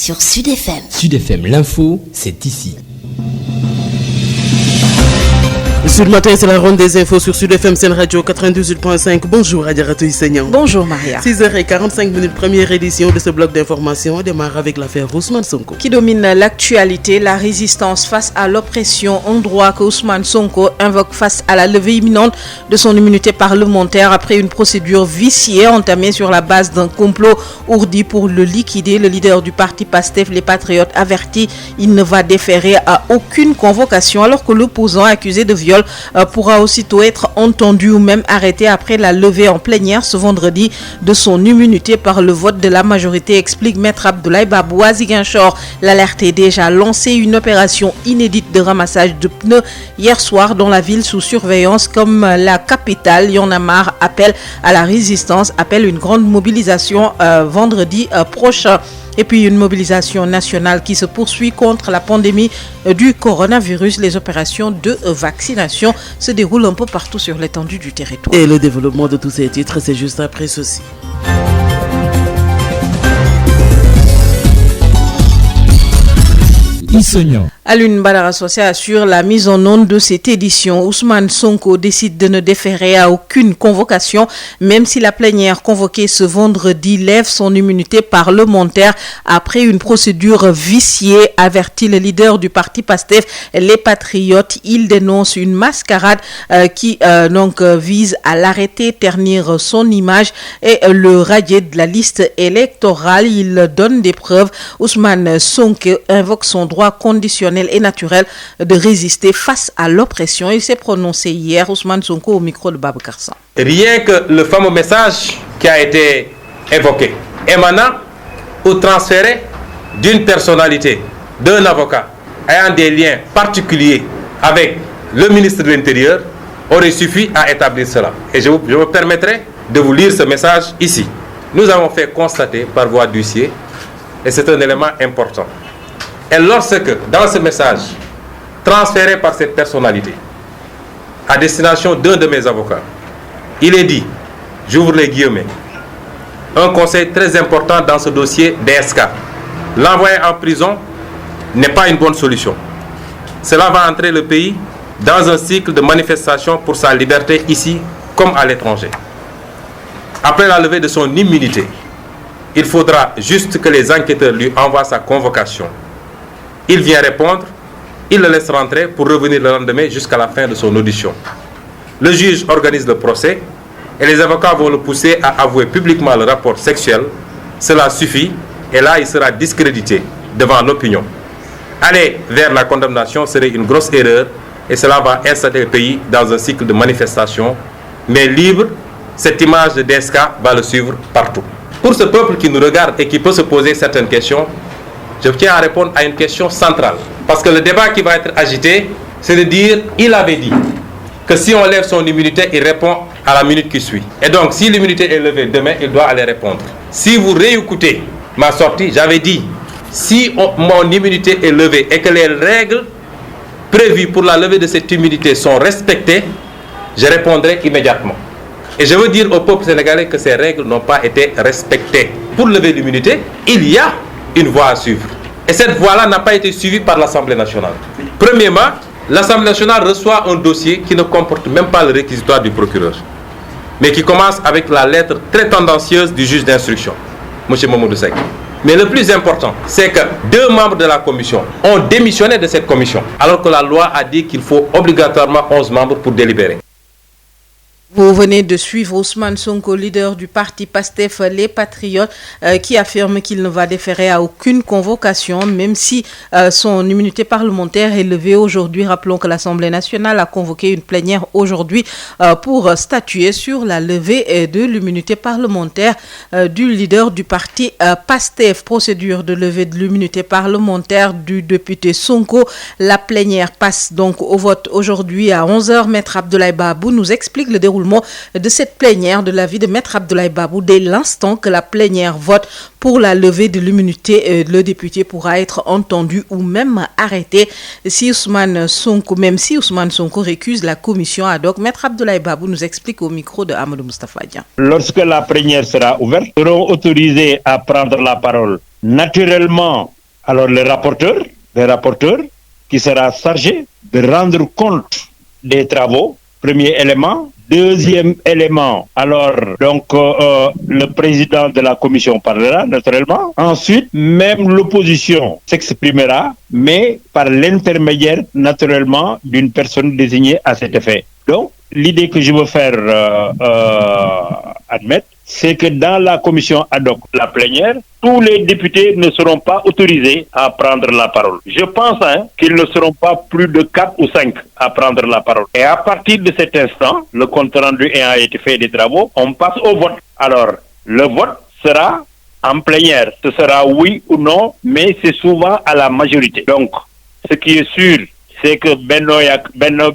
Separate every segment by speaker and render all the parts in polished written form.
Speaker 1: sur Sud FM.
Speaker 2: Sud FM, l'info, c'est ici.
Speaker 3: Sud Matin, c'est la ronde des infos sur Sud FM, Sen Radio 98.5. Bonjour Adjaratou Isseignan.
Speaker 4: Bonjour Maria.
Speaker 3: 6h45, première édition de ce bloc d'information. On démarre avec l'affaire Ousmane Sonko.
Speaker 4: Qui domine l'actualité, la résistance face à l'oppression, un droit que Ousmane Sonko invoque face à la levée imminente de son immunité parlementaire après une procédure viciée entamée sur la base d'un complot ourdi pour le liquider. Le leader du parti PASTEF, les Patriotes, avertit il ne va déférer à aucune convocation alors que l'opposant accusé de viol pourra aussitôt être entendu ou même arrêté après la levée en plénière ce vendredi de son immunité par le vote de la majorité, explique Maître Abdoulaye Babou à Ziguinchor. L'alerte est déjà lancée, une opération inédite de ramassage de pneus hier soir dans la ville sous surveillance comme la capitale. Y'en a marre appelle à la résistance, appelle une grande mobilisation vendredi prochain. Et puis une mobilisation nationale qui se poursuit contre la pandémie du coronavirus. Les opérations de vaccination se déroulent un peu partout sur l'étendue du territoire.
Speaker 3: Et le développement de tous ces titres, c'est juste après ceci.
Speaker 4: Alioune Badara Socé assure la mise en onde de cette édition. Ousmane Sonko décide de ne déférer à aucune convocation, même si la plénière convoquée ce vendredi lève son immunité parlementaire après une procédure viciée, avertit le leader du parti PASTEF, les Patriotes. Il dénonce une mascarade qui vise à l'arrêter, ternir son image et le radier de la liste électorale. Il donne des preuves. Ousmane Sonko invoque son droit conditionnel et naturel de résister face à l'oppression. Il s'est prononcé hier, Ousmane Sonko, au micro de Babacar Sam.
Speaker 5: Rien que le fameux message qui a été évoqué, émanant ou transféré d'une personnalité, d'un avocat ayant des liens particuliers avec le ministre de l'Intérieur, aurait suffi à établir cela. Et je me permettrai de vous lire ce message ici. Nous avons fait constater par voie d'huissier, et c'est un élément important. Et lorsque, dans ce message, transféré par cette personnalité, à destination d'un de mes avocats, il est dit, j'ouvre les guillemets, un conseil très important dans ce dossier DSK. L'envoyer en prison n'est pas une bonne solution. Cela va entrer le pays dans un cycle de manifestation pour sa liberté ici comme à l'étranger. Après la levée de son immunité, il faudra juste que les enquêteurs lui envoient sa convocation. Il vient répondre, il le laisse rentrer pour revenir le lendemain jusqu'à la fin de son audition. Le juge organise le procès et les avocats vont le pousser à avouer publiquement le rapport sexuel. Cela suffit et là il sera discrédité devant l'opinion. Aller vers la condamnation serait une grosse erreur et cela va installer le pays dans un cycle de manifestation. Mais libre, cette image de DSK va le suivre partout. Pour ce peuple qui nous regarde et qui peut se poser certaines questions, je tiens à répondre à une question centrale. Parce que le débat qui va être agité, c'est de dire, il avait dit que si on lève son immunité, il répond à la minute qui suit. Et donc, si l'immunité est levée demain, il doit aller répondre. Si vous réécoutez ma sortie, j'avais dit, si mon immunité est levée et que les règles prévues pour la levée de cette immunité sont respectées, je répondrai immédiatement. Et je veux dire au peuple sénégalais que ces règles n'ont pas été respectées. Pour lever l'immunité, il y a une voie à suivre. Et cette voie-là n'a pas été suivie par l'Assemblée nationale. Premièrement, l'Assemblée nationale reçoit un dossier qui ne comporte même pas le réquisitoire du procureur, mais qui commence avec la lettre très tendancieuse du juge d'instruction, M. Mamadou Seck. Mais le plus important, c'est que 2 membres de la commission ont démissionné de cette commission, alors que la loi a dit qu'il faut obligatoirement 11 membres pour délibérer.
Speaker 4: Vous venez de suivre Ousmane Sonko, leader du parti PASTEF, les Patriotes, qui affirme qu'il ne va déférer à aucune convocation, même si son immunité parlementaire est levée aujourd'hui. Rappelons que l'Assemblée nationale a convoqué une plénière aujourd'hui pour statuer sur la levée de l'immunité parlementaire du leader du parti PASTEF. Procédure de levée de l'immunité parlementaire du député Sonko. La plénière passe donc au vote aujourd'hui à 11h. Maître Abdoulaye Babou nous explique le déroulement déroulement de cette plénière de l'avis de Maître Abdoulaye Babou. Dès l'instant que la plénière vote pour la levée de l'immunité, le député pourra être entendu ou même arrêté si Ousmane Sonko récuse la commission ad hoc. Maître Abdoulaye Babou nous explique au micro de Amadou Moustapha Dian.
Speaker 1: Lorsque la plénière sera ouverte, seront autorisés à prendre la parole naturellement. Alors le rapporteur qui sera chargé de rendre compte des travaux, premier élément. Deuxième élément, alors le président de la commission parlera naturellement. Ensuite, même l'opposition s'exprimera, mais par l'intermédiaire naturellement d'une personne désignée à cet effet. Donc, l'idée que je veux faire admettre, c'est que dans la commission ad hoc, la plénière, tous les députés ne seront pas autorisés à prendre la parole. Je pense qu'ils ne seront pas plus de 4 ou 5 à prendre la parole. Et à partir de cet instant, le compte rendu ayant été fait des travaux, on passe au vote. Alors, le vote sera en plénière. Ce sera oui ou non, mais c'est souvent à la majorité. Donc, ce qui est sûr, c'est que Benno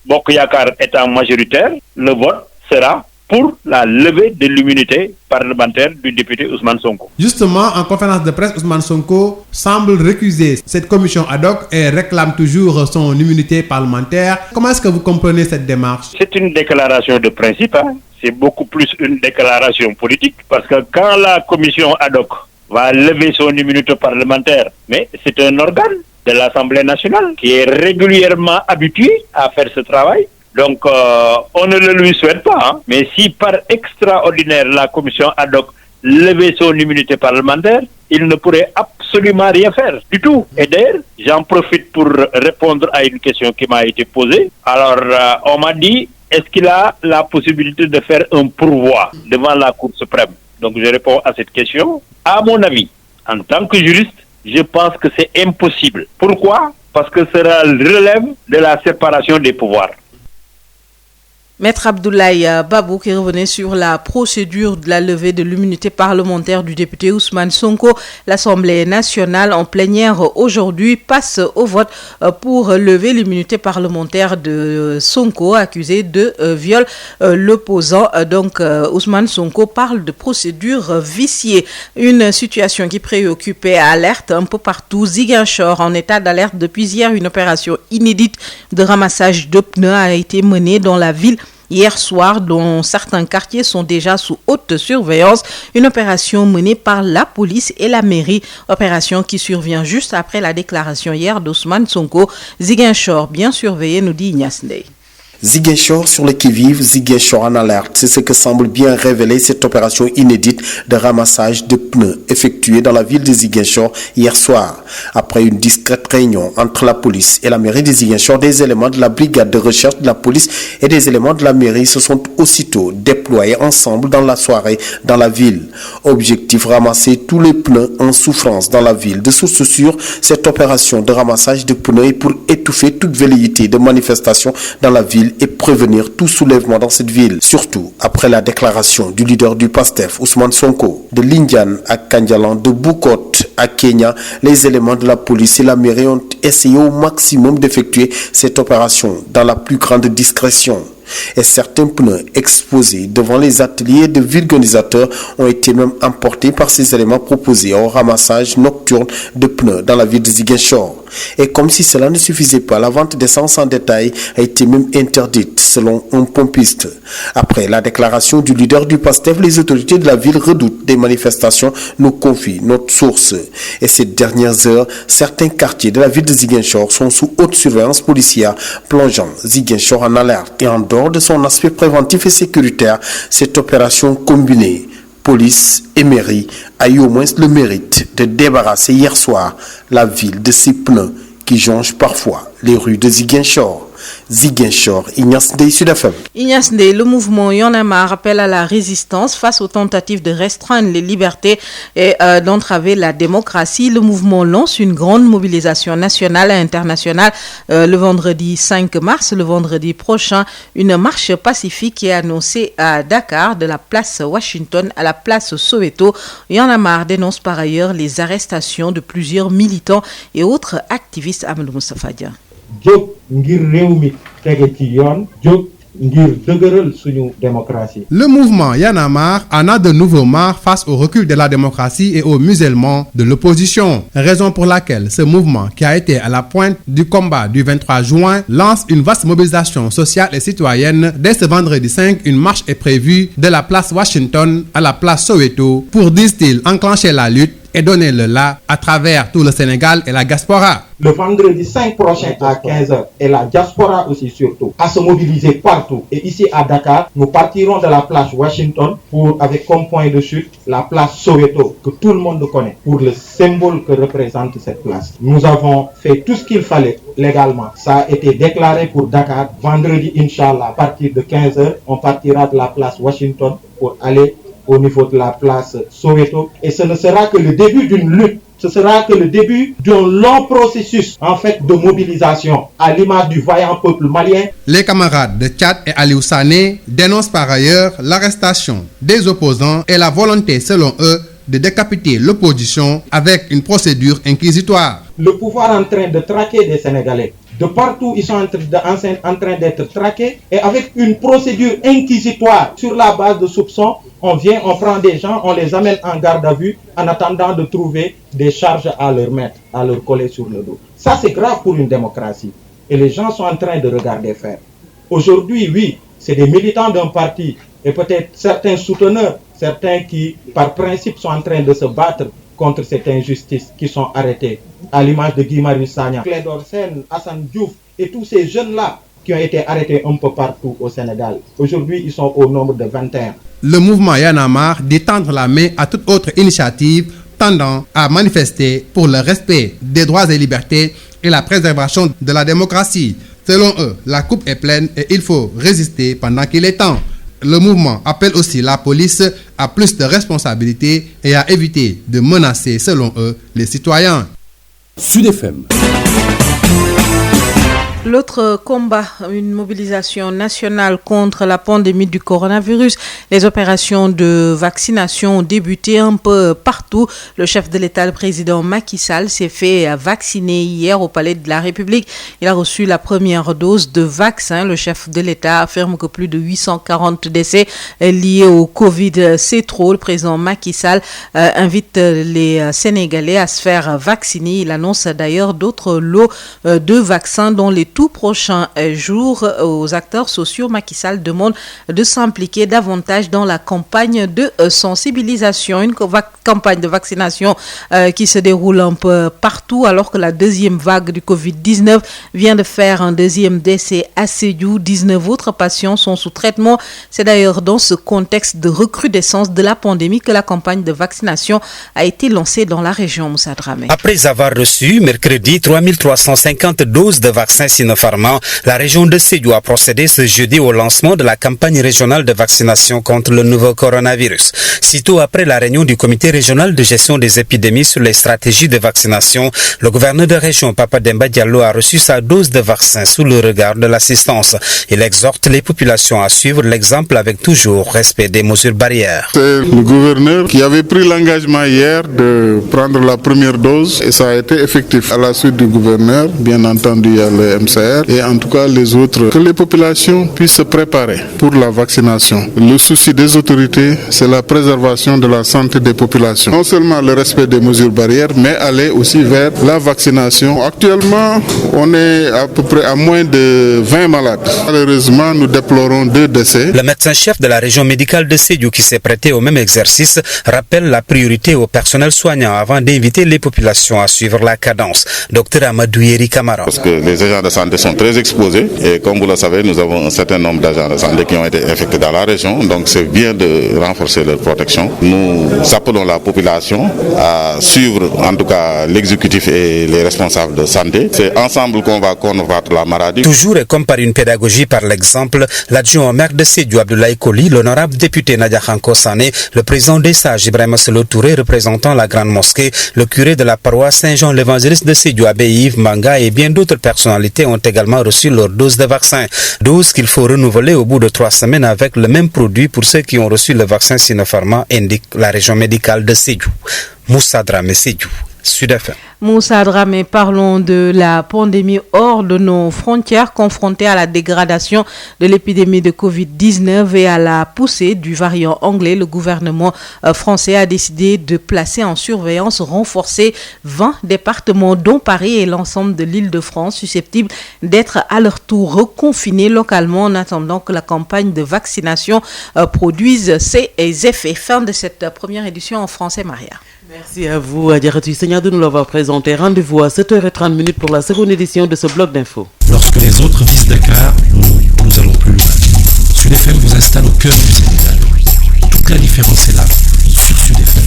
Speaker 1: Bokk Yakaar étant majoritaire, le vote sera pour la levée de l'immunité parlementaire du député Ousmane Sonko.
Speaker 6: Justement, en conférence de presse, Ousmane Sonko semble récuser cette commission ad hoc et réclame toujours son immunité parlementaire. Comment est-ce que vous comprenez cette démarche?
Speaker 1: C'est une déclaration de principe, c'est beaucoup plus une déclaration politique, parce que quand la commission ad hoc va lever son immunité parlementaire, mais c'est un organe de l'Assemblée nationale qui est régulièrement habitué à faire ce travail. Donc, on ne le lui souhaite pas. Mais si par extraordinaire la commission ad hoc levait son immunité parlementaire, il ne pourrait absolument rien faire du tout. Et d'ailleurs, j'en profite pour répondre à une question qui m'a été posée. Alors, on m'a dit, est-ce qu'il a la possibilité de faire un pourvoi devant la Cour suprême? Donc, je réponds à cette question. À mon avis, en tant que juriste, je pense que c'est impossible. Pourquoi? Parce que cela relève de la séparation des pouvoirs.
Speaker 4: Maître Abdoulaye Babou qui revenait sur la procédure de la levée de l'immunité parlementaire du député Ousmane Sonko. L'Assemblée nationale en plénière aujourd'hui passe au vote pour lever l'immunité parlementaire de Sonko accusé de viol. L'opposant Ousmane Sonko parle de procédure viciée. Une situation qui préoccupe et alerte un peu partout. Ziguinchor en état d'alerte depuis hier. Une opération inédite de ramassage de pneus a été menée dans la ville hier soir, dont certains quartiers sont déjà sous haute surveillance. Une opération menée par la police et la mairie. Opération qui survient juste après la déclaration hier d'Ousmane Sonko. Ziguinchor, bien surveillé, nous dit Ignace Ndeye.
Speaker 7: Ziguinchor sur le qui-vive, Ziguinchor en alerte. C'est ce que semble bien révéler cette opération inédite de ramassage de pneus effectuée dans la ville de Ziguinchor hier soir. Après une discrète réunion entre la police et la mairie de Ziguinchor, des éléments de la brigade de recherche de la police et des éléments de la mairie se sont aussitôt déployés ensemble dans la soirée dans la ville. Objectif, ramasser tous les pneus en souffrance dans la ville. De source sûre, cette opération de ramassage de pneus est pour étouffer toute velléité de manifestation dans la ville et prévenir tout soulèvement dans cette ville, surtout après la déclaration du leader du PASTEF, Ousmane Sonko. De Lindiane à Kandialan, de Bukot à Kenya, les éléments de la police et la mairie ont essayé au maximum d'effectuer cette opération dans la plus grande discrétion. Et certains pneus exposés devant les ateliers de vulgarisateurs ont été même emportés par ces éléments proposés au ramassage nocturne de pneus dans la ville de Ziguinchor. Et comme si cela ne suffisait pas, la vente d'essence en détail a été même interdite selon un pompiste. Après la déclaration du leader du PASTEF, les autorités de la ville redoutent des manifestations, nous confie notre source. Et ces dernières heures, certains quartiers de la ville de Ziguinchor sont sous haute surveillance policière, plongeant Ziguinchor en alerte. Et en dehors de son aspect préventif et sécuritaire, cette opération combinée police et mairie a eu au moins le mérite de débarrasser hier soir la ville de ces pneus qui jonchent parfois les rues de Ziguinchor. Ziguinchor, Ignace Ndeye, Sud FM.
Speaker 4: Ignace Ndeye, le mouvement Y en a marre appelle à la résistance face aux tentatives de restreindre les libertés et d'entraver la démocratie. Le mouvement lance une grande mobilisation nationale et internationale le vendredi 5 mars, le vendredi prochain. Une marche pacifique est annoncée à Dakar, de la place Washington à la place Soweto. Y en a marre dénonce par ailleurs les arrestations de plusieurs militants et autres activistes. Amadou Moustapha Dia.
Speaker 8: jóg ngir réew mi tege ci yoon, jóg ngir dëgëral suñu démocratie.
Speaker 6: Le mouvement Y en a marre en a de nouveau marre face au recul de la démocratie et au musellement de l'opposition. Raison pour laquelle ce mouvement, qui a été à la pointe du combat du 23 juin, lance une vaste mobilisation sociale et citoyenne. Dès ce vendredi 5, une marche est prévue de la place Washington à la place Soweto pour, disent-ils, enclencher la lutte et donner le là à travers tout le Sénégal et la diaspora.
Speaker 8: Le vendredi 5 prochain à 15h, et la diaspora aussi surtout, à se mobiliser partout. Et ici à Dakar, nous partirons de la place Washington avec comme point de chute la place Soweto, que tout le monde connaît, pour le symbole que représente cette place. Nous avons fait tout ce qu'il fallait légalement. Ça a été déclaré pour Dakar. Vendredi, Inch'Allah, à partir de 15h, on partira de la place Washington pour aller au niveau de la place Soweto. Et ce ne sera que le début d'une lutte. Ce sera que le début d'un long processus, en fait, de mobilisation, à l'image du vaillant peuple malien.
Speaker 6: Les camarades de Tchad et Aliou Sané dénoncent par ailleurs l'arrestation des opposants et la volonté, selon eux, de décapiter l'opposition avec une procédure inquisitoire.
Speaker 8: Le pouvoir en train de traquer des Sénégalais. De partout, ils sont en train d'être traqués et avec une procédure inquisitoire sur la base de soupçons. On vient, on prend des gens, on les amène en garde à vue en attendant de trouver des charges à leur mettre, à leur coller sur le dos. Ça, c'est grave pour une démocratie. Et les gens sont en train de regarder faire. Aujourd'hui, oui, c'est des militants d'un parti et peut-être certains souteneurs, certains qui, par principe, sont en train de se battre contre cette injustice, qui sont arrêtés. À l'image de Guy Marius Sagna, Clédor Sène, Assane Diouf et tous ces jeunes-là qui ont été arrêtés un peu partout au Sénégal. Aujourd'hui, ils sont au nombre de 21.
Speaker 6: Le mouvement Y en a marre dit tendre la main à toute autre initiative tendant à manifester pour le respect des droits et libertés et la préservation de la démocratie. Selon eux, la coupe est pleine et il faut résister pendant qu'il est temps. Le mouvement appelle aussi la police à plus de responsabilités et à éviter de menacer, selon eux, les citoyens.
Speaker 2: Sud FM.
Speaker 4: L'autre combat, une mobilisation nationale contre la pandémie du coronavirus. Les opérations de vaccination ont débuté un peu partout. Le chef de l'État, le président Macky Sall, s'est fait vacciner hier au Palais de la République. Il a reçu la première dose de vaccin. Le chef de l'État affirme que plus de 840 décès liés au Covid, c'est trop. Le président Macky Sall invite les Sénégalais à se faire vacciner. Il annonce d'ailleurs d'autres lots de vaccins dont les tout prochains jours. Aux acteurs sociaux, Macky Sall demande de s'impliquer davantage dans la campagne de sensibilisation, une campagne de vaccination qui se déroule un peu partout alors que la deuxième vague du Covid-19 vient de faire un deuxième décès à Sédhiou. 19 autres patients sont sous traitement. C'est d'ailleurs dans ce contexte de recrudescence de la pandémie que la campagne de vaccination a été lancée dans la région. Moussa Dramé.
Speaker 9: Après avoir reçu mercredi 3350 doses de vaccins Sinopharm, la région de Sédhiou a procédé ce jeudi au lancement de la campagne régionale de vaccination contre le nouveau coronavirus. Sitôt après la réunion du comité régional de gestion des épidémies sur les stratégies de vaccination, le gouverneur de région Papa Demba Diallo a reçu sa dose de vaccin sous le regard de l'assistance. Il exhorte les populations à suivre l'exemple avec toujours respect des mesures barrières.
Speaker 10: C'est le gouverneur qui avait pris l'engagement hier de prendre la première dose et ça a été effectif. À la suite du gouverneur, bien entendu, il y a le MCR et en tout cas les autres, que les populations puissent se préparer pour la vaccination. Le souci des autorités, c'est la préservation de la santé des populations. Non seulement le respect des mesures barrières, mais aller aussi vers la vaccination. Actuellement, on est à peu près à moins de 20 malades. Malheureusement, nous déplorons 2 décès.
Speaker 9: Le médecin-chef de la région médicale de Sédhiou, qui s'est prêté au même exercice, rappelle la priorité au personnel soignant avant d'inviter les populations à suivre la cadence. Dr Amadou Yeri Kamara.
Speaker 10: Parce que les agents de santé sont très exposés et comme vous le savez, nous avons un certain nombre d'agents de santé qui ont été infectés dans la région, donc c'est bien de renforcer leur protection. Nous appelons la population à suivre en tout cas l'exécutif et les responsables de santé. C'est ensemble qu'on va combattre la maladie.
Speaker 9: Toujours et comme par une pédagogie par l'exemple, l'adjoint au maire de Sédhiou Abdoulaye Koli, l'honorable député Nadia Khanko Sané, le président des sages Ibrahima Selo Touré représentant la grande mosquée, le curé de la paroisse Saint-Jean l'évangéliste de Sédhiou Abbé Yves Manga et bien d'autres personnalités ont également reçu leur dose de vaccin. Dose qu'il faut renouveler au bout de 3 semaines avec le même produit pour ceux qui ont reçu le vaccin Sinopharm, indique la région médicale de Sédhiou. Moussa Dramé, Sédhiou. Sud FM.
Speaker 4: Moussa Dramé, parlons de la pandémie hors de nos frontières, confrontée à la dégradation de l'épidémie de Covid-19 et à la poussée du variant anglais. Le gouvernement français a décidé de placer en surveillance renforcée 20 départements, dont Paris et l'ensemble de l'Île-de-France, susceptibles d'être à leur tour reconfinés localement en attendant que la campagne de vaccination produise ses effets. Fin de cette première édition en français, Maria.
Speaker 3: Merci à vous, Adjaratou Seigneur, de nous l'avoir présenté. Rendez-vous à 7h30 pour la seconde édition de ce bloc d'infos.
Speaker 2: Lorsque les autres visent Dakar, nous allons plus loin. Sud FM vous installe au cœur du Sénégal. Toute la différence est là, sur Sud FM.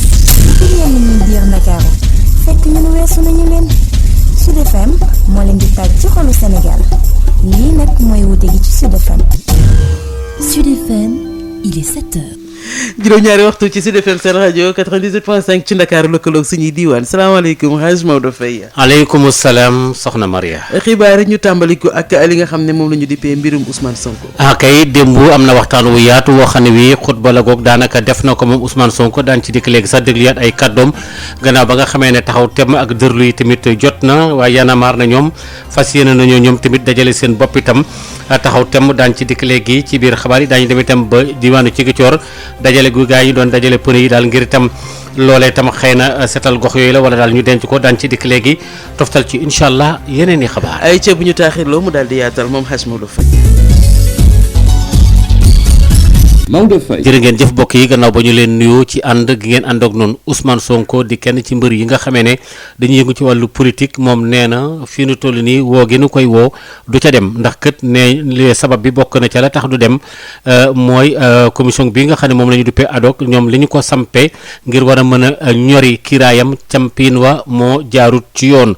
Speaker 11: Sud FM moo leen di tàj ci xolu Sénégal lii nag mooy wute gi ci Sud FM. Sud FM, il est 7h.
Speaker 3: juróom-ñaari waxtu ci Sud FM seen rajo 98.5 ci Ndakaaru lëkkaloog suñuy diiwaan salaamaaleykum Hadj Maodo Faye.
Speaker 12: aleykum salaam soxna Maria.
Speaker 3: xibaar yi ñu tàmbali ko ak li nga xam ne moom la ñu dippee mbirum Ousmane Sonko.
Speaker 12: kay démb am na waxtaan wu yaatu woo xam ne wi xutba la goog daanaka def na ko moom Ousmane Sonko daan ci dikk léegi sax dégluwaat ay kàddoom gannaaw ba nga xamee ne taxaw temm ak dërlu yi tamit jot na waaye Y'en a marre na ñoom fas yéene nañoo ñoom tamit dajale seen bopp itam taxaw temm daan ci dikk léegi ci biir xabaar yi daañu dem itam ba diwaanu Ziguinchor dajale gu gaa yi doon dajale pëne yi daal ngir itam loolee itam xëy na setal gox yooyu la wala daal ñu denc ko daan ci dikk léegi toftal ci incha allah yeneen i xabaar.
Speaker 3: ay ceeb bu ñu taaxirloo mu daal di yaatal moom Hadj Maodo Faye.
Speaker 12: Maodo Faye jërë ngeen jëf mbokk yi gannaaw ba ñu leen nuyoo ci ànd gi ngeen ànd ak noonu Ousmane Sonko di kenn ci mbër yi nga xamee ne dañuy yëngu ci wàllu politique moom nee na fii nu toll nii woo gi nu koy woo du ca dem ndax kët ne li sabab bi bokk na ca la tax du dem mooy commission bi nga xam ne moom la ñu duppee ad hoc ñoom li ñu ko sampee ngir war a mën a ñori kiiraayam campiin wa moo jaarut ci yoon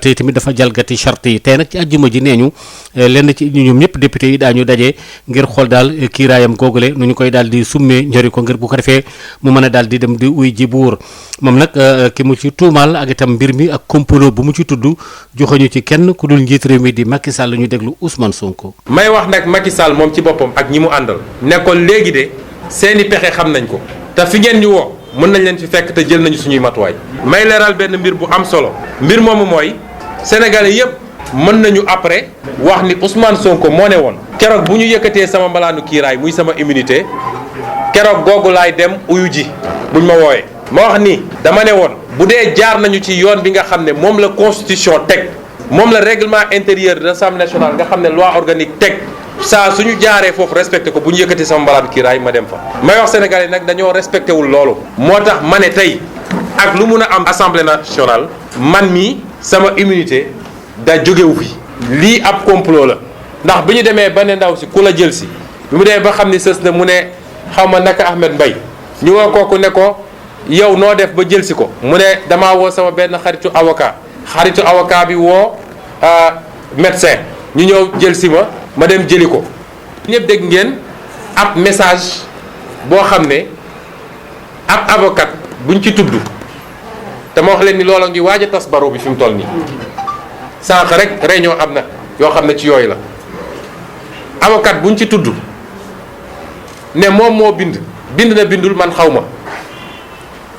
Speaker 12: te tamit dafa jalgati charte yi tey nag ci àjjuma ji nee ñu lenn ci ñoom ñëpp député yi daañu daje ngir xool daal kiiraayam googule nu ñu koy daal di summee njëri ko ngir bu ko defee mu mën a daal di dem di uy ji buur moom nag ki mu ci tuumaal ak itam mbir mi ak complot bu mu ci tudd joxuñu ci kenn ku dul njiit réew mi di Macky Sall ñu déglu Ousmane Sonko.
Speaker 5: may wax nag Macky Sall moom ci boppam ak ñi mu àndal nekkoon léegi de seeni pexe xam nañ ko te fi ngeen ñu woo mën nañ leen fi fekk te jël nañu suñuy matuwaay. may leeral benn mbir bu am solo mbir moomu mooy sénégalais yépp mën nañu après wax ni Ousmane Sonko moo ne woon keroog bu ñu yëkkatee sama mbalaanu kiiraay muy sama immunité keroog googu laay dem uyu ji buñ ma wooyee ma wax ni dama ne woon bu dee jaar nañu ci yoon bi nga xam ne moom la constitution teg moom la règlement intérieur de l'Assemblée nationale nga xam ne loi organique teg saa suñu jaaree foofu respecté ko bu ñu yëkkatee sama mbalaanu kiiraay ma dem fa may wax Sénégalais nag dañoo respecté wul loolu moo tax ma ne tey ak lu mun a am Assemblée nationale man mii sama immunité da jógewu fi lii ab complot la ndax bi ñu demee ba ne ndaw si ku la jël si bi mu demee ba xam ni sës na mu ne xaw ma naka Ahmed Mbaye ñu woo kooku ne ko yow noo def ba jël si ko mu ne damaa woo sama benn xaritu avocat bi woo médecin ñu ñëw jël si ma dem jëli ko ñëpp dégg ngeen ab message boo xam ne ab avocat buñ ci tudd te ma wax leen ni loola ngi waaj a tas baro bi fi mu toll nii sànq rek réunion am na yoo xam ne ci yooyu la avocat buñ ci tudd ne moom moo bind na bindul man xaw ma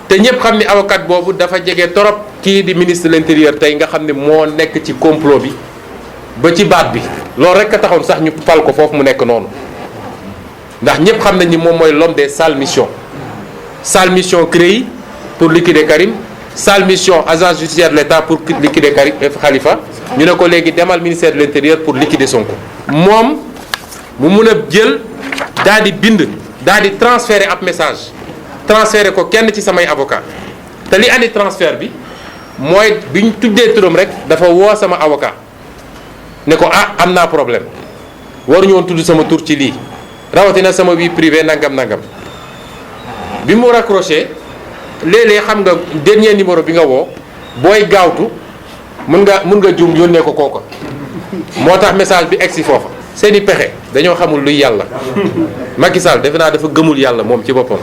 Speaker 5: te ñëpp xam ni avocat boobu dafa jege torop kii di ministre de l'intérieur tey nga xam ne moo nekk ci complot bi ba ci baat bi loolu rek a taxoon sax ñu fal ko foofu mu nekk noonu ndax ñëpp xam nañ ni moom mooy l'homme des sales missions CREI pour liquider Karim sale mission agence judiciaire de l'État pour liquider Karim Khalifa ñu ne ko léegi demal ministère de l'intérieur pour liquider Sonko moom mu mun a jël daal di bind daal di transférer ab message transférer ko kenn ci samay avocat te li andi transfert bi mooy bi ñu tuddee turam rek dafa woo sama avocat ne ko am naa problème waruñu woon tudd sama tur ci lii rawatina sama vie privée nangam bi mu raccroché léeg-léeg xam nga dernier numéro bi nga woo booy gaawtu mun nga juum yónnee ko kooka moo tax message bi egsi foofa seeni pexe dañoo xamul luy yàlla Macky Sall defe naa dafa gëmul yàlla moom ci boppam.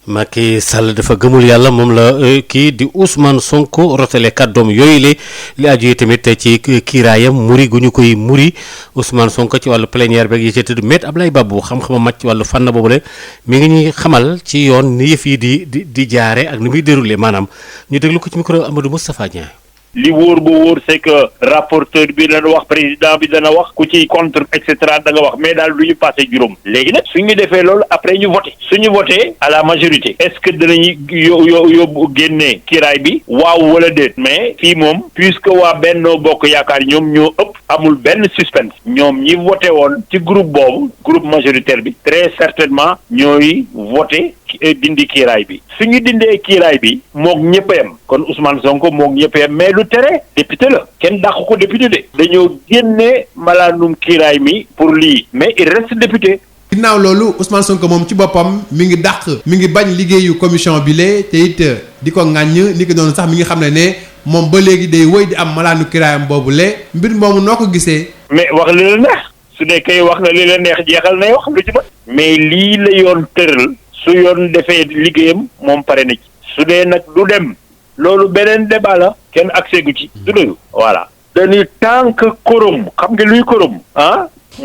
Speaker 12: Macky Sall dafa gëmul yàlla moom la kii di Ousmane Sonko rotale kàddoom yooyu li aju tamit ci kiiraayam muri gu ñu koy muri Ousmane Sonko ci wàllu plénière beeg yi ci tudd Me Abdoulaye Babou xam-xama màcc ci wàllu fànn boobule mi ngi ñuy xamal ci yoon ni yëf yi di jaare ak ni muy déroulé maanaam ñu déglu ko ci micro Amadou Moustapha Dieng.
Speaker 1: li wóor ba wóor c'est que rapporteur bi dana wax président bi dana wax ku ci contre et cetera da nga wax mais daal du ñu passé juróom léegi nag suñu defee loolu après ñu voté suñu voté à la majorité est-ce que danañu yóbbu génnee kiraay bi waaw wala déet mais fii moom puisque waa Benno Bokk Yaakaar ñoom ñoo ëpp amul benn suspense ñoom ñi voté woon ci groupe boobu groupe majoritaire bi très certainement ñooy voté dindi kiiraay bi suñu dindee kiiraay bi moog ñëpp a yem kon Ousmane Sonko moog ñëpp a yem mais lu tere député la kenn dàq ko député de dañoo génne malaanum kiiraay mi pour lii mais il reste député.
Speaker 6: ginnaaw loolu Ousmane Sonko moom ci boppam mi ngi bañ liggéeyu commission bi lee te it di ko ŋàññ ni ki noonu sax mi ngi xam ne moom ba léegi day wëy di am malaanu kiiraayam boobu lee mbir moomu noo ko gisee.
Speaker 1: mais wax li la neex su dee kay wax na li la neex jeexal nay wax lu ci ba mais lii la yoon tëral. su yoon defee liggéeyam moom pare na ci su dee nag du dem loolu beneen débat la kenn accès gu ci du dëgg voilà dañuy tant que quorum xam nga luy quorum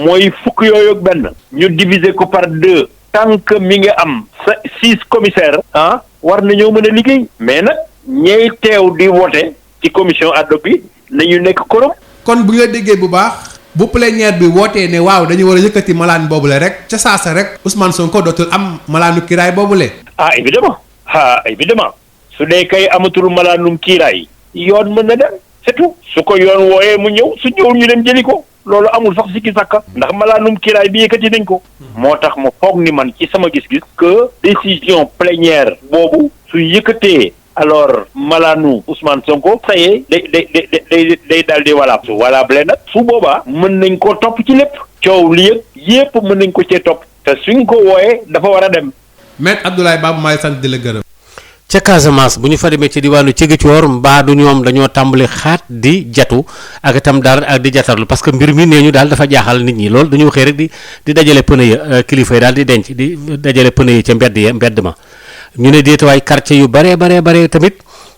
Speaker 1: mooy fukk yooyu ak benn ñu diviser ko par 2 tant que mi ngi am 6 commissaires war nañoo mën a liggéey mais nag ñey teew di voter ci commission ad hoc bi nañu nekk quorum.
Speaker 6: kon bu ñu la déggee bu baax bu plénière bi wootee ne waaw dañu war a yëkkati malaan boobule rek ca saasa rek Ousmane Sonko dootul am malaanu kiiraay boobule. évidemment su dee kay amatul malaanum kiiraay yoon mën na dem c'est tout su ko yoon wooyee mu ñëw su ñëwul ñu dem jëli ko loolu amul sax sikki sàkka ndax malaanum kiiraay bi yëkkati nañ ko. moo tax ma foog ni man ci sama gis-gis que décision plénière boobu su yëkkatee. alors malaanu Ousmane Sonko sayee day daal di voilà su valable nag su boobaa mën nañ ko topp ci lépp coow li yëpp mën nañ ko cee topp te suñ ko wooyee dafa war a dem. Maître Abdoulaye Babou maay sant di la gërëm.
Speaker 12: ca Casamance bu ñu fa demee ci diwaanu Ziguinchor mbaa du ñoom dañoo tàmbali xaat di jatu ak itam dara ak di jatarlu parce que mbir mi nee ñu daal dafa jaaxal nit ñi loolu dañoo xëy rek di dajale pneu ya kilifa yi daal di denc di dajale pneu yi ca mbedd ma. ñu ne déetawaay quartier yu bare tamit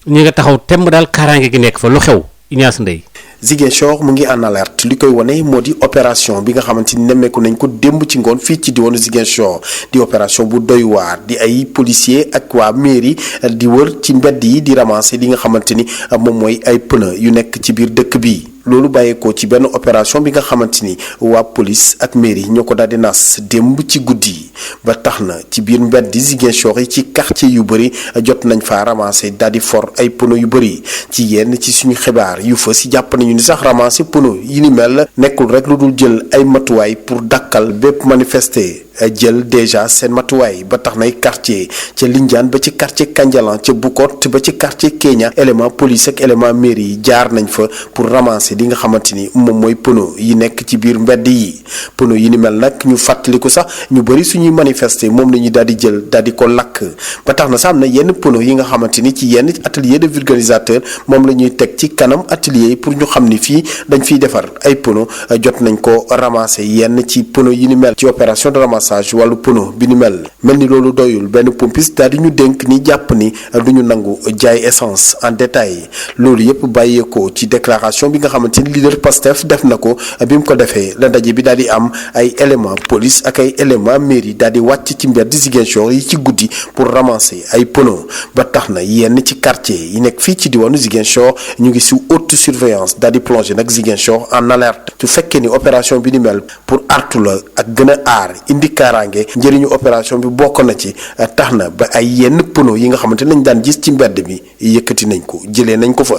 Speaker 12: ñi nga taxaw temb daal kaaraange gi nekk fa lu xew Ignace Ndeye.
Speaker 7: Ziguinchor mu ngi en alerte li koy wane moo di opération bi nga xamante ni nemmeeku nañ ko démb ci ngoon fii ci diwaanu Ziguinchor di opération bu doy waar di ay policier ak waa mairie di wër ci mbedd yi di ramasser li nga xamante ni moom mooy ay pneu yu nekk ci biir dëkk bi. loolu bàyyeekoo ci benn opération bi nga xamante ni waa police ak mairie ñoo ko daal di nas démb ci guddi ba tax na ci biir mbedd Ziguinchor yi ci quartier yu bëri jot nañ faa ramasser daal di for ay pneu yu bëri ci yenn ci suñu xibaar yu fa si jàpp nañu ni sax ramasser pneu yi ni mel nekkul rek lu dul jël ay matuwaay pour dakkal bépp manifester. jël déjà seen matuwaay ba tax nay quartier ca Lindiane ba ci quartier Kandialan ca Bukot ba ci quartier Kenya élément police ak élément mairie yi jaar nañ fa pour ramasser li nga xamante ni moom mooy pneu yi nekk ci biir mbedd yi pneu yi ni mel nag ñu fàttaliku sax ñu bëri suñuy manifester moom la ñuy daal di jël daal di ko lakk ba tax na sax am na yenn pneu yi nga xamante ni ci yenn atelier de vulgarisateur moom la ñuy teg ci kanam atelier yi pour ñu xam ni fii dañ fiy defar ay pneu jot nañ ko ramasser yenn ci pneu yi ni mel ci opération de ramassage wàllu pneu bi ni mel ni loolu doyul benn pompiste daal di ñu dénk ni jàpp ni du ñu nangu jaay essence en détail loolu yëpp bàyyeekoo ci déclaration bi nga xamante ni leader Pastef def na ko bi mu ko defee la ndaje bi daal di am ay élément police ak ay élément mairie daal di wàcc ci mbedd Ziguinchor yi ci guddi pour ramasser ay pneu ba tax na yenn ci quartier yi nekk fii ci diwaanu Ziguinchor ñu ngi sous haute surveillance daal di plonger nag Ziguinchor en alerte su fekkee ni opération bi ni mel pour artu la ak gën a aar indi kaaraange njëriñu opération bi bokk na ci tax na ba ay yenn pneu yi nga xamante nañ daan gis ci mbedd bi yëkkati nañ ko jëlee nañ ko fa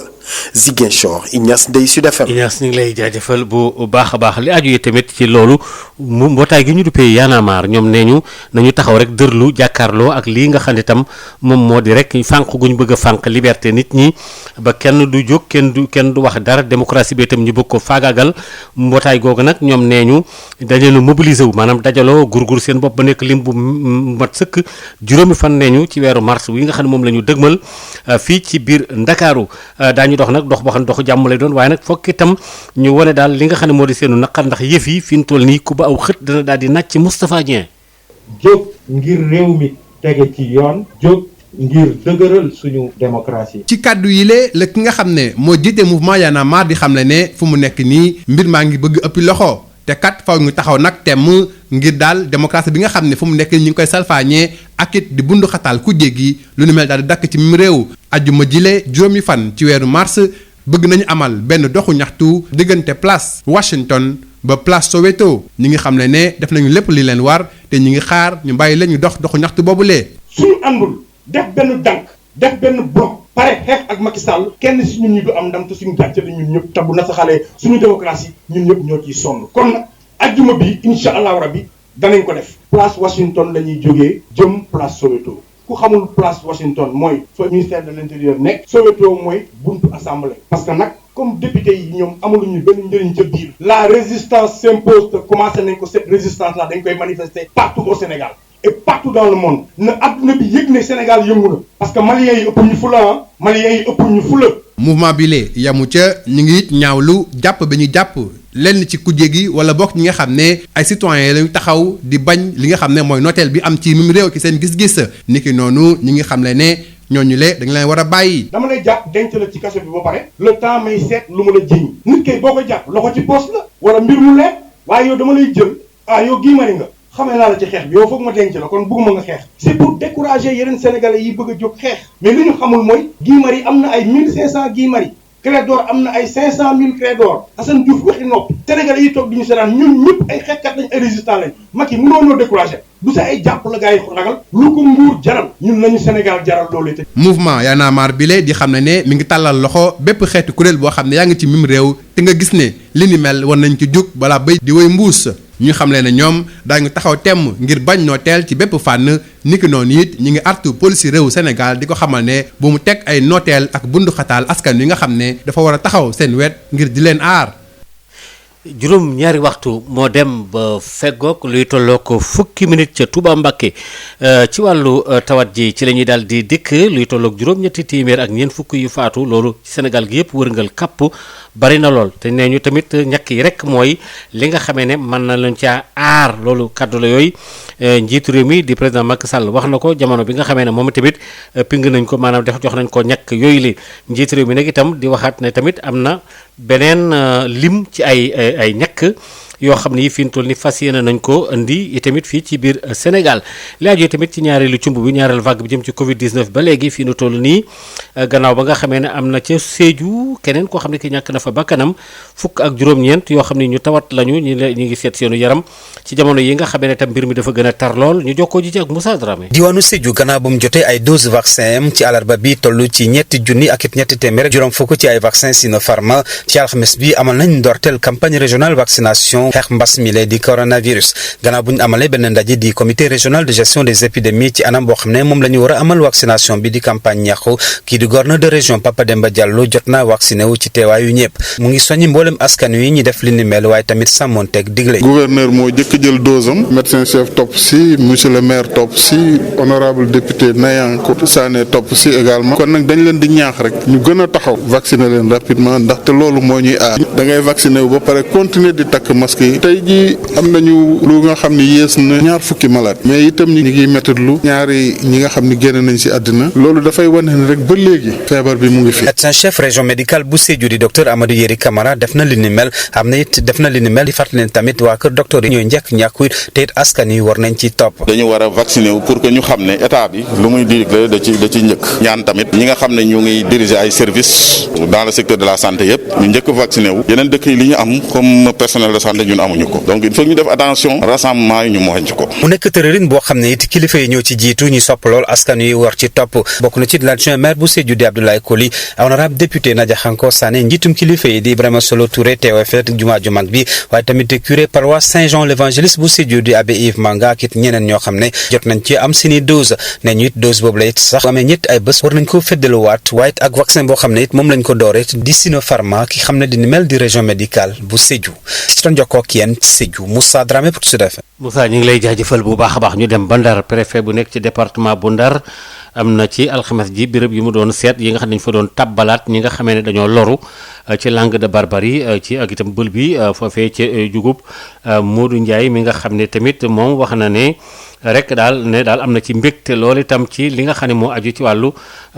Speaker 7: Ziguinchor Ignace Ndeye Sud FM.
Speaker 12: Ignace ñu ngi lay jaajëfal bu baax a baax li aju yi tamit ci loolu mu mbootaay gi ñu duppee Y'en a marre ñoom nee ñu nañu taxaw rek dërlu jàkkaarloo ak lii nga xam ne tam moom moo di rek fànq gu ñu bëgg a fànq liberté nit ñi ba kenn du jóg kenn du wax dara démocratie bi itam ñu bëgg ko faagaagal mbootaay googu nag ñoom nee ñu dañu mobiliser wu maanaam dajaloo gurgur seen bopp ba nekk lim bu mat sëkk juróomi fan nee ñu ci weeru mars wi nga xam ne moom la ñu dëgmal fii ci biir Ndakaaru daañu dox nag dox boo xam ne doxu jàmm lay doon waaye nag fokk itam ñu wane daal li nga xam ne moo di seenu naqar ndax yëf yi fi mu toll nii ku ba aw xët dana daal di nàcc Moustapha Dieng.
Speaker 8: jóg ngir réew mi tege ci yoon jóg ngir dëgëral suñu démocratie.
Speaker 6: ci kàddu yi la ki nga xam ne moo jiite mouvement Y en a marre di xam le ne fu mu nekk nii mbir maa ngi bëgg ëppi loxo te kat faw ñu taxaw nag temm ngir daal démocratie bi nga xam ne fu mu nekk ñu ngi koy salfaañee ak it di bundu xataal kujje gi lu nu mel daal di dakk ci mim réew. ajjuma jile juróomi fan ci weeru mars bëgg nañu amal benn doxu ñaxtu diggante place Washington ba place Soweto ñi ngi xam ne def nañu lépp li leen war te ñi ngi xaar ñu bàyyi leen ñu doxu ñaxtu boobulee.
Speaker 8: suñu àndul def benn dànk def benn bloc pare xeex ak Macky Sall kenn si ñun ñi du am ndam te suñu gàcce la ñun ñëpp tabu na sa xale suñu démocratie ñun ñëpp ñoo ciy sonn kon nag ajjuma bi incha allahu rabbi danañ ko def. place Washington la ñuy jógee jëm place Soweto ku xamul place Washington mooy fa ministère de l'intérieur nekk. Soweto mooy buntu assemblée. parce que nag comme député yi ñoom amuluñu benn njëriñ ca biir. la résistance s'impose te commencé nañ ko cette résistance là dañ koy manifester partout au Sénégal. et partout dans le monde na adduna bi yëg ne Sénégal yëngu na parce que maliens yi ëpp ñu fula maliens yi ëpp ñu fula.
Speaker 6: mouvement bi lee yamu ca ñu ngi it ñaawlu jàpp bi ñu jàpp lenn ci kujje gi wala bokk ñi nga xam ne ay citoyens lañu taxaw di bañ li nga xam ne mooy nooteel bi am ci mim réew ci seen gis-gis niki noonu ñi ngi xam ne ñooñu le dañ leen war a bàyyi.
Speaker 8: dama lay jàpp denc la ci kaso bi ba pare. le temps may seet lu ma la jiñ nit kay boo ko jàpp loxo ci poos la wala mbir mu leer waaye yow dama lay jël yow Guy Marius nga. xamee naa la ci xeex bi yow foog ma denc la kon bëgguma nga xeex c'est pour décourager yeneen sénégalais yi bëgg a jóg xeex mais li ñu xamul mooy Guy Marius am na ay 1500 Guy Marius Clédor am na ay 500 000 Clédor Assane Diouf waxi noppi sénégalais yi toog di ñu seetaan ñun ñëpp ay xeexkat lañ ay résistants lañ Macky mënoo noo décourager du sa ay jàpp la gars yi ragal lu ko nguur jaral ñun lañu Sénégal jaral loolu te.
Speaker 6: mouvement Y en a marre bile di xam ne mi ngi tàllal loxo bépp xeetu kuréel boo xam ne yaa ngi ci mim réew te nga gis ne li ni mel war nañ ci jug balaa béy di woy mbuus ñu xam leen ne ñoom daañu taxaw temm ngir bañ noo teel ci bépp fànn niki noonu it ñi ngi artu police réewu Sénégal di ko xamal ne bu mu teg ay nooteel ak bundu xataal askan wi nga xam ne dafa war a taxaw seen wet ngir di leen aar.
Speaker 12: juróom ñaari waxtu moo dem ba feggoog luy tolloog fukki minute ca Touba Mbacké ci wàllu tawat ji ci la ñuy daal di dikk luy tolloog juróom-ñetti téeméer ak ñeent fukk yu faatu loolu ci Sénégal gi yëpp wërngal kapp bari na lool te nee ñu tamit ñàkk yi rek mooy li nga xamee ne mën na leen caa aar loolu kaddu la yooyu njiitu réew mi di président Macky Sall wax na ko jamono bi nga xamee ne moom tamit ping nañ ko maanaam def jox nañ ko ñàkk yooyu li njiitu réew mi nag itam di waxaat ne tamit am na beneen lim ci ay ñàkk yoo xam ne yi fi mu toll ni fas yéene nañ ko indi tamit fii ci biir Sénégal li aju tamit ci ñaareelu cumb bi ñaareelu vague bi jëm ci Covid 19 ba léegi fii nu toll nii gannaaw ba nga xamee ne am na ca Sédhiou keneen koo xam ne ki ñàkk na fa bakkanam fukk ak juróom-ñeent yoo xam ne ñu tawat lañu ñu ngi seet seenu yaram ci jamono yi nga xamee ne tam mbir mi dafa gën a tar lool ñu jokkoo ji ci ak Moussa Dramé.
Speaker 9: diwaanu Sédhiou gannaaw ba mu jotee ay dose vaccin am ci àllarba bi toll ci ñetti junni ak it ñetti téeméer juróom fukk ci ay vaccin Sinopharm ci alxames bi amal nañ ndorteel campagne régionale vaccination xeex mbas mi lay di coronavirus gannaaw bu ñu amalee benn ndaje di comité régional de gestion des épidémies ci anam boo xam ne moom la ñu war a amal vaccination bi di campagne ñàkku kii di gouverneur de région Papa Demba Diallo jot naa vacciné wu ci teewaayu ñëpp mu ngi soññi mboolem askan wi ñi def li ni mel waaye tamit sàmmonteeg digle.
Speaker 10: gouverneur moo jëkk jël dose am médecin chef topp si monsieur le maire topp si honorable député Nayan Kotou Sané topp si également kon nag dañ leen di ñaax rek ñu gën a taxaw vacciner leen rapidement ndaxte loolu moo ñuy aar da ngay vacciner wu ba pare continuer di takk masque yi tey jii am nañu lu nga xam ni yées na ñaar fukki malade mais itam ñi ngi méttitlu ñaari ñi nga xam ni génn nañ si àddina loolu dafay wane ne rek ba léegi feebar bi mu ngi fi.
Speaker 9: médecin chef région médicale bu Sédhiou di docteur Amadou Yeri Camara def na li ni mel am na it def na li ni mel di fàttali leen tamit waa kër docteur yi ñooy njëkk ñàkku te it askan yi war nañ ci topp.
Speaker 13: dañu war a vacciner wu pour que ñu xam ne état bi lu muy digle da ci njëkk ñaan tamit ñi nga xam ne ñu ngi diriger ay services dans le secteur de la santé yëpp ñu njëkk vacciner wu yeneen dëkk yi li ñu am comme personnel de santé ñun amuñu ko donc il faut ñu def attention rassemblement yi ñu moytu ko.
Speaker 9: mu nekk tërërin boo xam ne it kilifa yi ñoo ci jiitu ñu sopp lool askan yi war ci topp bokk na ci l'adjoint maire bu Sédhiou di Abdoulaye Koli honorable député Nadia Khanko Sané njiitum kilifa yi di Ibrahima Solo Touré teew feet jumaa ju mag bi waaye tamit curé paroisse Saint-Jean l'évangéliste bu Sédhiou di abbé Yves Manga ak it ñeneen ñoo xam ne jot nañ ci am seeni dose ne ñu it dose boobu la it sax amee ñett ay bés war nañ ko feddaluwaat waaye it ak vaccin boo xam ne it moom lañ ko doore di Sinopharm ki xam ne di ni mel di région médicale bu Sédhiou ci doon jokkoo ak yéen Sédhiou Moussa Dramé pour Sud FM.
Speaker 12: Moussa ñu ngi lay jaajëfal bu baax a baax ñu dem ba Ndar préfet bu nekk ci département bu Ndar am na ci alxames ji béréb yi mu doon seet yi nga xam ne dañu fa doon tabbalaat ñi nga xamee ne dañoo loru ci langue de barbarie ci ak itam bël bi foofee ci jugub Modou Ndiaye mi nga xam ne tamit moom wax na ne rek daal ne daal am na ci mbégte loolu itam ci li nga xam ne moo aju ci wàllu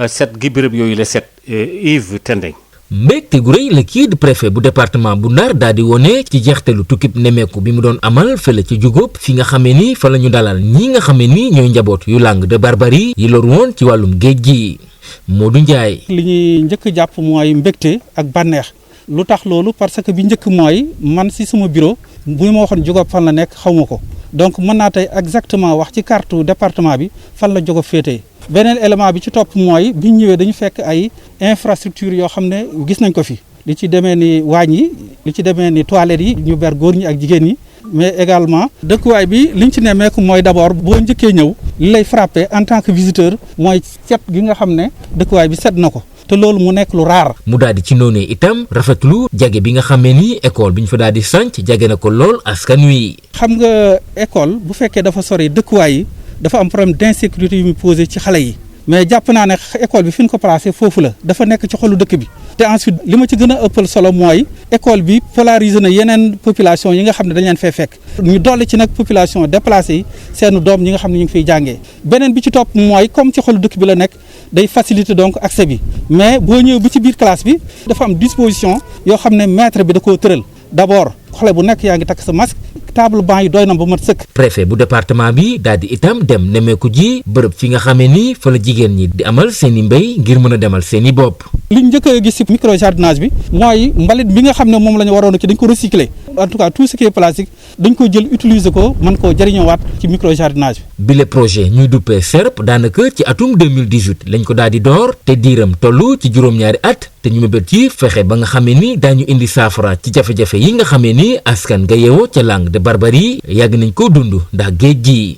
Speaker 12: set gi béréb yooyu la set Yves Tendeng.
Speaker 14: mbégte gu rëy la kii di préfet bu département bu Ndar daal di wone ci jeextalu tukkib nemeeku bi mu doon amal fële ci Diouroup fi nga xamee ni fa la ñu dalal ñi nga xamee ni ñooy njaboot yu Langue de Barbarie yi loru woon ci wàllum géej gi Modou Ndiaye.
Speaker 15: li ñuy njëkk jàpp mooy mbégte ak bànneex lu tax loolu parce que bi njëkk mooy man si sama bureau bu ma waxoon Diouroup fan la nekk xaw ma ko donc mën naa tey exactement wax ci carte département bi fan la Diouroup féetee. beneen élément bi ci topp mooy bi ñu ñëwee dañu fekk ay infrastructure yoo xam ne gis nañ ko fi li ci demee ni waañ yi li ci demee ni toilettes yi ñu ber góor ñi ak jigéen ñi mais également dëkkuwaay bi liñ ci nemmeeku mooy d'abord boo njëkkee ñëw li lay frappé en tant que visiteur mooy set gi nga xam ne dëkkuwaay bi set na ko te loolu mu nekk lu raar.
Speaker 14: mu daal di ci noonee itam rafetlu jage bi nga xamee ni école bi ñu fa daal di sanc jage na ko lool askan wi.
Speaker 15: xam nga école bu fekkee dafa sori dëkkuwaay yi dafa am problème d'insécurité yu muy posé ci xale yi mais jàpp naa ne école bi fi ñu ko placé foofu la dafa nekk ci xolu dëkk bi te ensuite li ma ci gën a ëppal solo mooy école bi polarisé na yeneen population yi nga xam ne dañ leen fay fekk ñu dolli ci nag population déplacé yi seenu doom ñi nga xam ne ñu ngi fiy jàngee beneen bi ci topp mooy comme ci xolu dëkk bi la nekk day faciliter donc accès bi mais boo ñëw bi ci biir classe bi dafa am disposition yoo xam ne maître bi da koo tëral d'abord xale bu nekk yaa ngi takk sa masque table banc yi doy na ba mat sëkk.
Speaker 14: préfet bu département bi daal di itam dem nemmeeku ji bërëb fi nga xamee ni fa la jigéen ñi di amal seen i mbéy ngir mën a demal seen i bopp.
Speaker 15: li ñu njëkk a gis ci micro jardinage bi mooy mbalit bi nga xam ne moom la ñu waroon a ki dañ ko recycler en tout cas tout ce qui est plastique dañ ko jël utiliser ko mën koo jëriñoowaat ci micro jardinage bi.
Speaker 14: bile projet ñuy duppee SERP daanaka ci atum 2018 lañ ko daal di door te diiram toll ci juróom-ñaari at te ñu mébét ci fexe ba nga xamee ni daañu indi saafara ci jafe-jafe yi nga xamee ni askan nga yeewoo ca Langue de Barbarie yàgg nañ ko dund ndax géej gi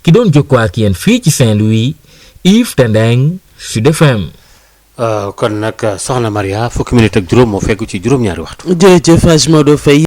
Speaker 14: ki doon jokkoo ak yéen fii ci Saint-Louis Yves Tendeng Sud FM.
Speaker 12: kon nag soxna Maria fukki minute ak juróom moo fekk ci juróom-ñaari waxtu.
Speaker 3: jërëjëf Hadj Maodo Faye